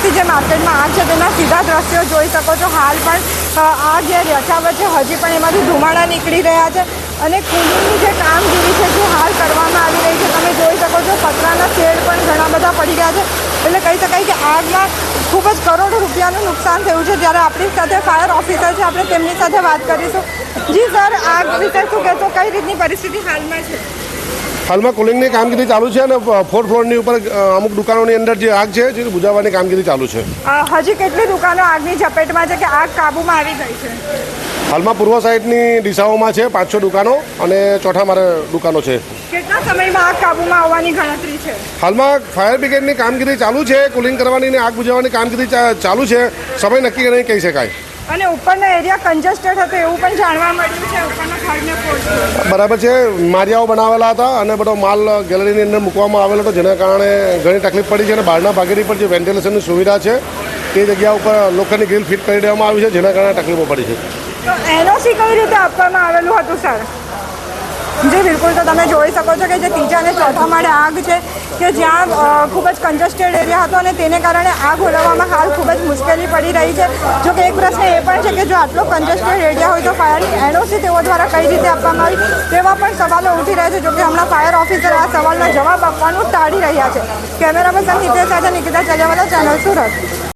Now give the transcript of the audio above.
દિવસથી જે માર્કેટમાં આગ છે તેના સીધા દ્રશ્યો જોઈ શકો છો। હાલ પણ આગ જે યથાવત છે, હજી પણ એમાંથી ધુમાડા નીકળી રહ્યા છે અને કુલિંગની જે કામગીરી છે જે હાલ કરવામાં આવી રહી છે। તમે જોઈ શકો છો પતરાના શેડ પણ ઘણા બધા પડી ગયા છે, એટલે કહી શકાય કે આગમાં ખૂબ જ કરોડો રૂપિયાનું નુકસાન થયું છે। જ્યારે આપણી સાથે ફાયર ઓફિસર છે, આપણે તેમની સાથે વાત કરીશું। જી સર, આગ વિશે શું કહેશો? કઈ રીતની પરિસ્થિતિ હાલમાં છે? હાલમાં કુલિંગની કામગીરી ચાલુ છે અને 4th ફ્લોરની ઉપર અમુક દુકાનોની અંદર જે આગ છે જે બુઝાવવાની કામગીરી ચાલુ છે। હજી કેટલી દુકાનો આગની ઝપેટમાં છે કે આગ કાબૂમાં આવી ગઈ છે? હાલમાં પૂર્વ સાઈડની દિશાઓમાં છે 5-6 દુકાનો અને ચોથા મારે દુકાનો છે। કેટલા સમયમાં આગ કાબૂમાં આવવાની ગણતરી છે? હાલમાં ફાયર બ્રિગેડની કામગીરી ચાલુ છે, કુલિંગ કરવાની અને આગ બુઝાવવાની કામગીરી ચાલુ છે। સમય નક્કી નહીં કહી શકાય। અને ઉપરના એરિયા કન્જેસ્ટેડ હતો એવું પણ જાણવા મળ્યું છે, ઉપરના ખડને ફોડ બરાબર છે। મારિયાઓ બનાવેલા હતા અને બધો માલ ગેલેરીની અંદર મૂકવામાં આવેલો હતો, જેના કારણે ઘણી તકલીફ પડી છે અને બહારના ભાગેની પર જે વેન્ટિલેશનની સુવિધા છે તે જગ્યા ઉપર લોખંડની ગ્રીલ ફિટ કરી દેવામાં આવી છે, જેના કારણે તકલીફો પડી છે। તો એનઓસી કઈ રીતે આપવામાં આવેલું હતું સર? જી બિલકુલ, તો તમે જોઈ શકો છો કે જે ત્રીજા અને ચોથા માળે આગ છે કે જ્યાં ખૂબ જ કન્જેસ્ટેડ એરિયા હતો અને તેને કારણે આગ ઓલવવામાં હાલ ખૂબ જ મુશ્કેલી પડી રહી છે। જો કે એક પ્રશ્ન એ પણ છે કે જો આટલો કન્જેસ્ટેડ એરિયા હોય તો ફાયરની એનઓસી તેઓ દ્વારા કઈ રીતે આપવામાં આવી, તેવા પણ સવાલો ઉઠી રહ્યા છે। જો કે હમણાં ફાયર ઓફિસર આ સવાલનો જવાબ આપવાનું ટાળી રહ્યા છે। કેમેરા પર્સન નિતેશ સાથે નિકિતા ચલિયાવાલા, ચેનલ સુરત।